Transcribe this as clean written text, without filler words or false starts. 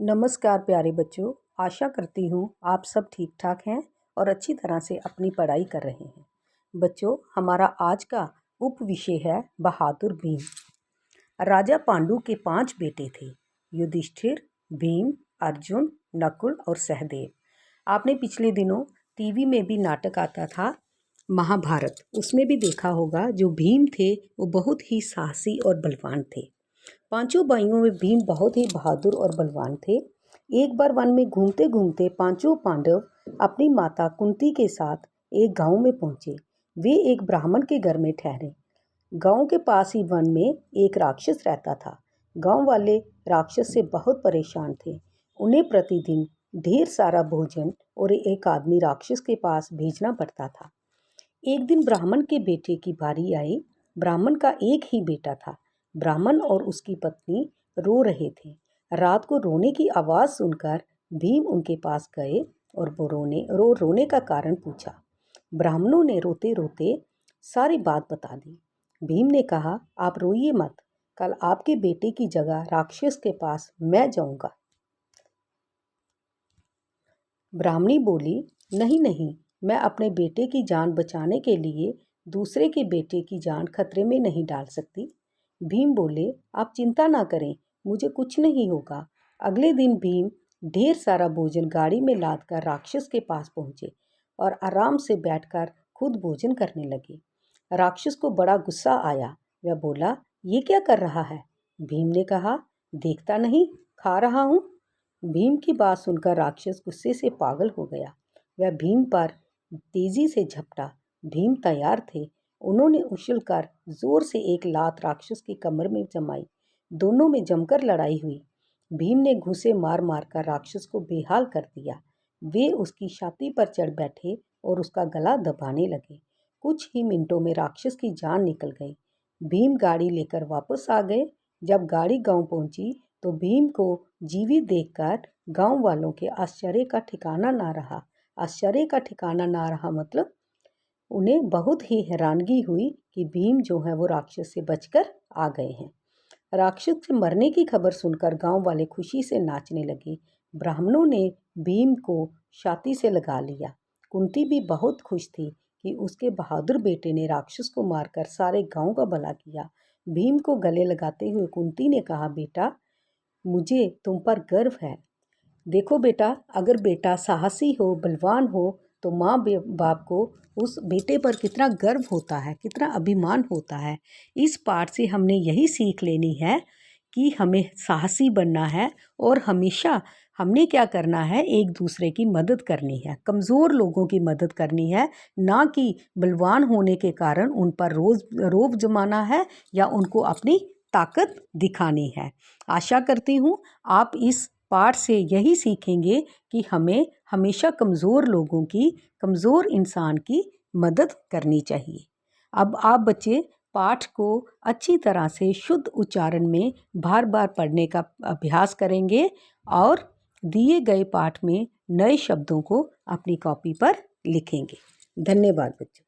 नमस्कार प्यारे बच्चों, आशा करती हूँ आप सब ठीक ठाक हैं और अच्छी तरह से अपनी पढ़ाई कर रहे हैं। बच्चों, हमारा आज का उप विषय है बहादुर भीम। राजा पांडु के 5 बेटे थे, युधिष्ठिर, भीम, अर्जुन, नकुल और सहदेव। आपने पिछले दिनों टीवी में भी नाटक आता था महाभारत, उसमें भी देखा होगा। जो भीम थे वो बहुत ही साहसी और बलवान थे। 5 भाइयों में भीम बहुत ही बहादुर और बलवान थे। एक बार वन में घूमते घूमते 5 पांडव अपनी माता कुंती के साथ एक गांव में पहुंचे। वे एक ब्राह्मण के घर में ठहरे। गांव के पास ही वन में एक राक्षस रहता था। गांव वाले राक्षस से बहुत परेशान थे। उन्हें प्रतिदिन ढेर सारा भोजन और एक आदमी राक्षस के पास भेजना पड़ता था। एक दिन ब्राह्मण के बेटे की बारी आई। ब्राह्मण का एक ही बेटा था। ब्राह्मण और उसकी पत्नी रो रहे थे। रात को रोने की आवाज़ सुनकर भीम उनके पास गए और वो रोने का कारण पूछा। ब्राह्मणों ने रोते रोते सारी बात बता दी। भीम ने कहा, आप रोइए मत, कल आपके बेटे की जगह राक्षस के पास मैं जाऊंगा। ब्राह्मणी बोली, नहीं नहीं, मैं अपने बेटे की जान बचाने के लिए दूसरे के बेटे की जान खतरे में नहीं डाल सकती। भीम बोले, आप चिंता ना करें, मुझे कुछ नहीं होगा। अगले दिन भीम ढेर सारा भोजन गाड़ी में लाद कर राक्षस के पास पहुंचे और आराम से बैठकर खुद भोजन करने लगे। राक्षस को बड़ा गुस्सा आया। वह बोला, ये क्या कर रहा है? भीम ने कहा, देखता नहीं, खा रहा हूँ। भीम की बात सुनकर राक्षस गुस्से से पागल हो गया। वह भीम पर तेजी से झपटा। भीम तैयार थे। उन्होंने उछलकर जोर से एक लात राक्षस की कमर में जमाई। दोनों में जमकर लड़ाई हुई। भीम ने घूंसे मार मार कर राक्षस को बेहाल कर दिया। वे उसकी छाती पर चढ़ बैठे और उसका गला दबाने लगे। कुछ ही मिनटों में राक्षस की जान निकल गई। भीम गाड़ी लेकर वापस आ गए। जब गाड़ी गांव पहुंची तो भीम को जीवित देखकर गांव वालों के आश्चर्य का ठिकाना ना रहा। आश्चर्य का ठिकाना ना रहा मतलब उन्हें बहुत ही हैरानगी हुई कि भीम जो है वो राक्षस से बचकर आ गए हैं। राक्षस के मरने की खबर सुनकर गांव वाले खुशी से नाचने लगे। ब्राह्मणों ने भीम को छाती से लगा लिया। कुंती भी बहुत खुश थी कि उसके बहादुर बेटे ने राक्षस को मारकर सारे गांव का भला किया। भीम को गले लगाते हुए कुंती ने कहा, बेटा, मुझे तुम पर गर्व है। देखो बेटा, अगर बेटा साहसी हो, बलवान हो, तो माँ बाप को उस बेटे पर कितना गर्व होता है, कितना अभिमान होता है। इस पाठ से हमने यही सीख लेनी है कि हमें साहसी बनना है और हमेशा हमने क्या करना है, एक दूसरे की मदद करनी है, कमज़ोर लोगों की मदद करनी है, ना कि बलवान होने के कारण उन पर रोब जमाना है या उनको अपनी ताकत दिखानी है। आशा करती हूँ आप इस पाठ से यही सीखेंगे कि हमें हमेशा कमज़ोर लोगों की, कमज़ोर इंसान की मदद करनी चाहिए। अब आप बच्चे पाठ को अच्छी तरह से शुद्ध उच्चारण में बार बार पढ़ने का अभ्यास करेंगे और दिए गए पाठ में नए शब्दों को अपनी कॉपी पर लिखेंगे। धन्यवाद बच्चों।